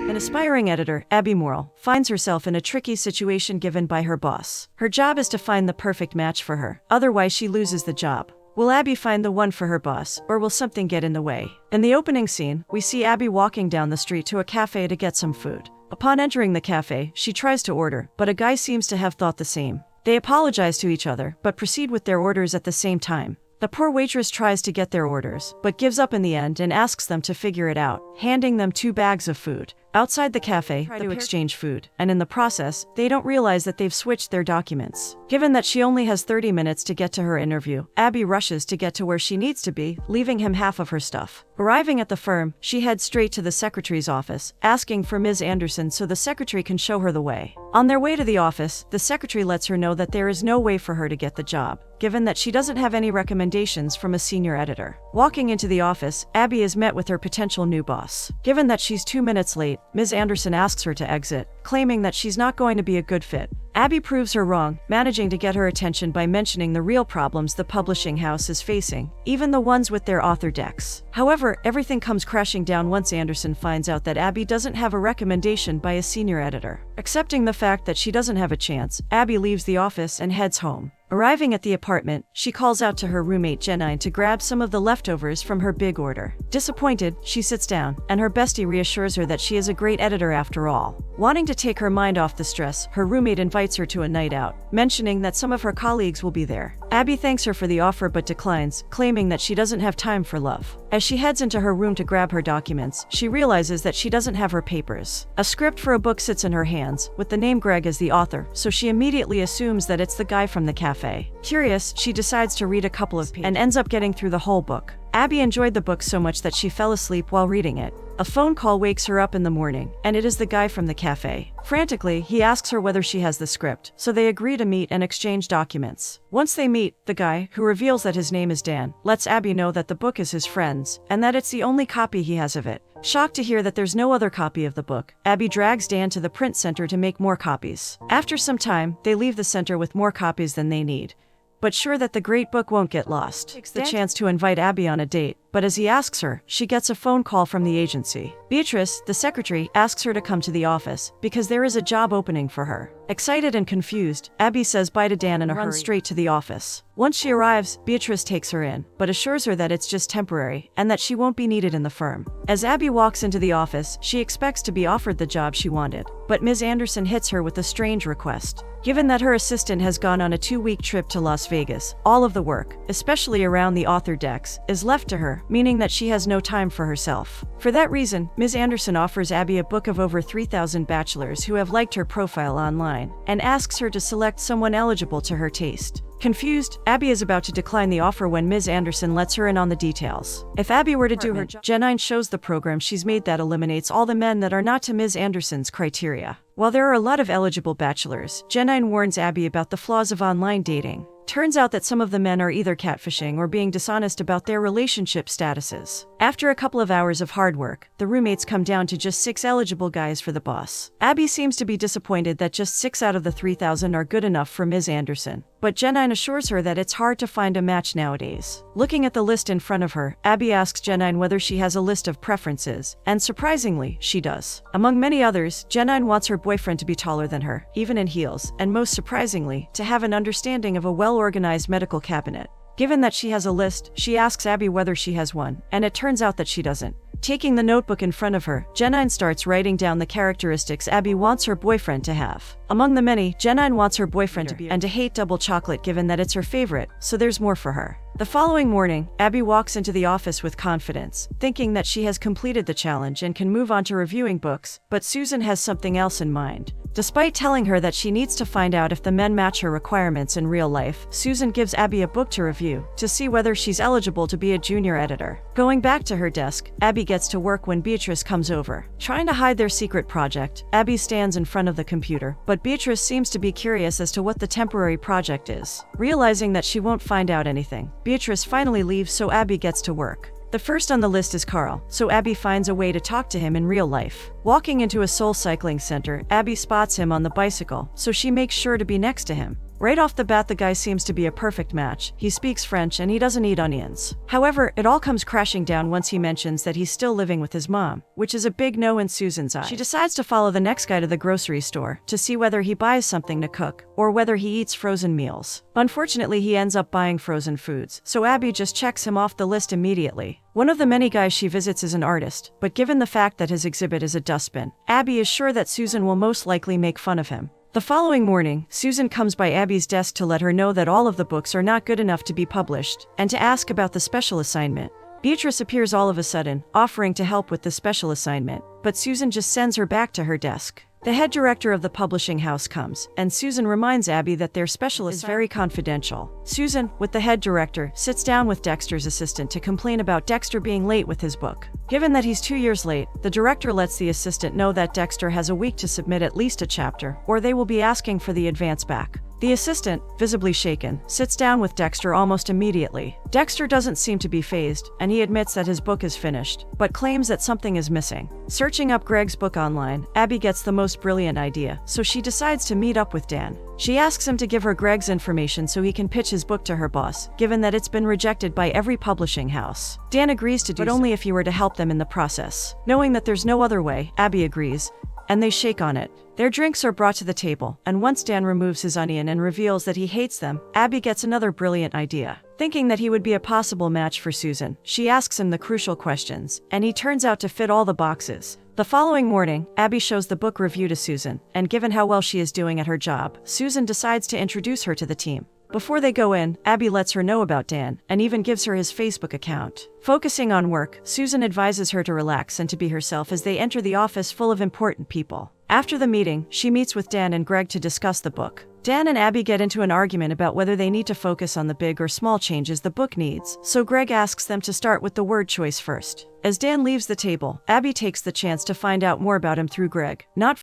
An aspiring editor, Abby Morrill, finds herself in a tricky situation given by her boss. Her job is to find the perfect match for her, otherwise she loses the job. Will Abby find the one for her boss, or will something get in the way? In the opening scene, we see Abby walking down the street to a cafe to get some food. Upon entering the cafe, she tries to order, but a guy seems to have thought the same. They apologize to each other, but proceed with their orders at the same time. The poor waitress tries to get their orders, but gives up in the end and asks them to figure it out, handing them 2 bags of food. Outside the cafe, they exchange food, and in the process, they don't realize that they've switched their documents. Given that she only has 30 minutes to get to her interview, Abby rushes to get to where she needs to be, leaving him half of her stuff. Arriving at the firm, she heads straight to the secretary's office, asking for Ms. Anderson so the secretary can show her the way. On their way to the office, the secretary lets her know that there is no way for her to get the job, given that she doesn't have any recommendations from a senior editor. Walking into the office, Abby is met with her potential new boss. Given that she's 2 minutes late, Ms. Anderson asks her to exit, claiming that she's not going to be a good fit. Abby proves her wrong, managing to get her attention by mentioning the real problems the publishing house is facing, even the ones with their author decks. However, everything comes crashing down once Anderson finds out that Abby doesn't have a recommendation by a senior editor. Accepting the fact that she doesn't have a chance, Abby leaves the office and heads home. Arriving at the apartment, she calls out to her roommate Janine to grab some of the leftovers from her big order. Disappointed, she sits down, and her bestie reassures her that she is a great editor after all. Wanting to take her mind off the stress, her roommate invites her to a night out, mentioning that some of her colleagues will be there. Abby thanks her for the offer but declines, claiming that she doesn't have time for love. As she heads into her room to grab her documents, she realizes that she doesn't have her papers. A script for a book sits in her hands, with the name Greg as the author, so she immediately assumes that it's the guy from the cafe. Curious, she decides to read a couple of pages and ends up getting through the whole book. Abby enjoyed the book so much that she fell asleep while reading it. A phone call wakes her up in the morning, and it is the guy from the cafe. Frantically, he asks her whether she has the script, so they agree to meet and exchange documents. Once they meet, the guy, who reveals that his name is Dan, lets Abby know that the book is his friend's, and that it's the only copy he has of it. Shocked to hear that there's no other copy of the book, Abby drags Dan to the print center to make more copies. After some time, they leave the center with more copies than they need. But sure that the great book won't get lost, takes the chance to invite Abby on a date, but as he asks her, she gets a phone call from the agency. Beatrice, the secretary, asks her to come to the office, because there is a job opening for her. Excited and confused, Abby says bye to Dan and runs straight to the office. Once she arrives, Beatrice takes her in, but assures her that it's just temporary, and that she won't be needed in the firm. As Abby walks into the office, she expects to be offered the job she wanted, but Ms. Anderson hits her with a strange request. Given that her assistant has gone on a 2-week trip to Las Vegas, all of the work, especially around the author decks, is left to her, meaning that she has no time for herself. For that reason, Ms. Anderson offers Abby a book of over 3,000 bachelors who have liked her profile online, and asks her to select someone eligible to her taste. Confused, Abby is about to decline the offer when Ms. Anderson lets her in on the details. If Abby were to do her job, Janine shows the program she's made that eliminates all the men that are not to Ms. Anderson's criteria. While there are a lot of eligible bachelors, Janine warns Abby about the flaws of online dating. Turns out that some of the men are either catfishing or being dishonest about their relationship statuses. After a couple of hours of hard work, the roommates come down to just 6 eligible guys for the boss. Abby seems to be disappointed that just 6 out of the 3,000 are good enough for Ms. Anderson, but Janine assures her that it's hard to find a match nowadays. Looking at the list in front of her, Abby asks Janine whether she has a list of preferences, and surprisingly, she does. Among many others, Janine wants her boyfriend to be taller than her, even in heels, and most surprisingly, to have an understanding of a well-organized medical cabinet. Given that she has a list, she asks Abby whether she has one, and it turns out that she doesn't. Taking the notebook in front of her, Janine starts writing down the characteristics Abby wants her boyfriend to have. Among the many, Janine wants her boyfriend to be and to hate double chocolate given that it's her favorite, so there's more for her. The following morning, Abby walks into the office with confidence, thinking that she has completed the challenge and can move on to reviewing books, but Susan has something else in mind. Despite telling her that she needs to find out if the men match her requirements in real life, Susan gives Abby a book to review, to see whether she's eligible to be a junior editor. Going back to her desk, Abby gets to work when Beatrice comes over. Trying to hide their secret project, Abby stands in front of the computer, but Beatrice seems to be curious as to what the temporary project is. Realizing that she won't find out anything, Beatrice finally leaves so Abby gets to work. The first on the list is Carl, so Abby finds a way to talk to him in real life. Walking into a Soul Cycling center, Abby spots him on the bicycle, so she makes sure to be next to him. Right off the bat, the guy seems to be a perfect match. He speaks French and he doesn't eat onions. However, it all comes crashing down once he mentions that he's still living with his mom, which is a big no in Susan's eyes. She decides to follow the next guy to the grocery store to see whether he buys something to cook or whether he eats frozen meals. Unfortunately, he ends up buying frozen foods, so Abby just checks him off the list immediately. One of the many guys she visits is an artist, but given the fact that his exhibit is a dustbin, Abby is sure that Susan will most likely make fun of him. The following morning, Susan comes by Abby's desk to let her know that all of the books are not good enough to be published, and to ask about the special assignment. Beatrice appears all of a sudden, offering to help with the special assignment, but Susan just sends her back to her desk. The head director of the publishing house comes, and Susan reminds Abby that their special is very confidential. Susan, with the head director, sits down with Dexter's assistant to complain about Dexter being late with his book. Given that he's 2 years late, the director lets the assistant know that Dexter has a week to submit at least a chapter, or they will be asking for the advance back. The assistant, visibly shaken, sits down with Dexter almost immediately. Dexter doesn't seem to be fazed, and he admits that his book is finished, but claims that something is missing. Searching up Greg's book online, Abby gets the most brilliant idea, so she decides to meet up with Dan. She asks him to give her Greg's information so he can pitch his book to her boss, given that it's been rejected by every publishing house. Dan agrees to do so, but only if he were to help them in the process. Knowing that there's no other way, Abby agrees, and they shake on it. Their drinks are brought to the table, and once Dan removes his onion and reveals that he hates them, Abby gets another brilliant idea. Thinking that he would be a possible match for Susan, she asks him the crucial questions, and he turns out to fit all the boxes. The following morning, Abby shows the book review to Susan, and given how well she is doing at her job, Susan decides to introduce her to the team. Before they go in, Abby lets her know about Dan, and even gives her his Facebook account. Focusing on work, Susan advises her to relax and to be herself as they enter the office full of important people. After the meeting, she meets with Dan and Greg to discuss the book. Dan and Abby get into an argument about whether they need to focus on the big or small changes the book needs, so Greg asks them to start with the word choice first. As Dan leaves the table, Abby takes the chance to find out more about him through Greg, not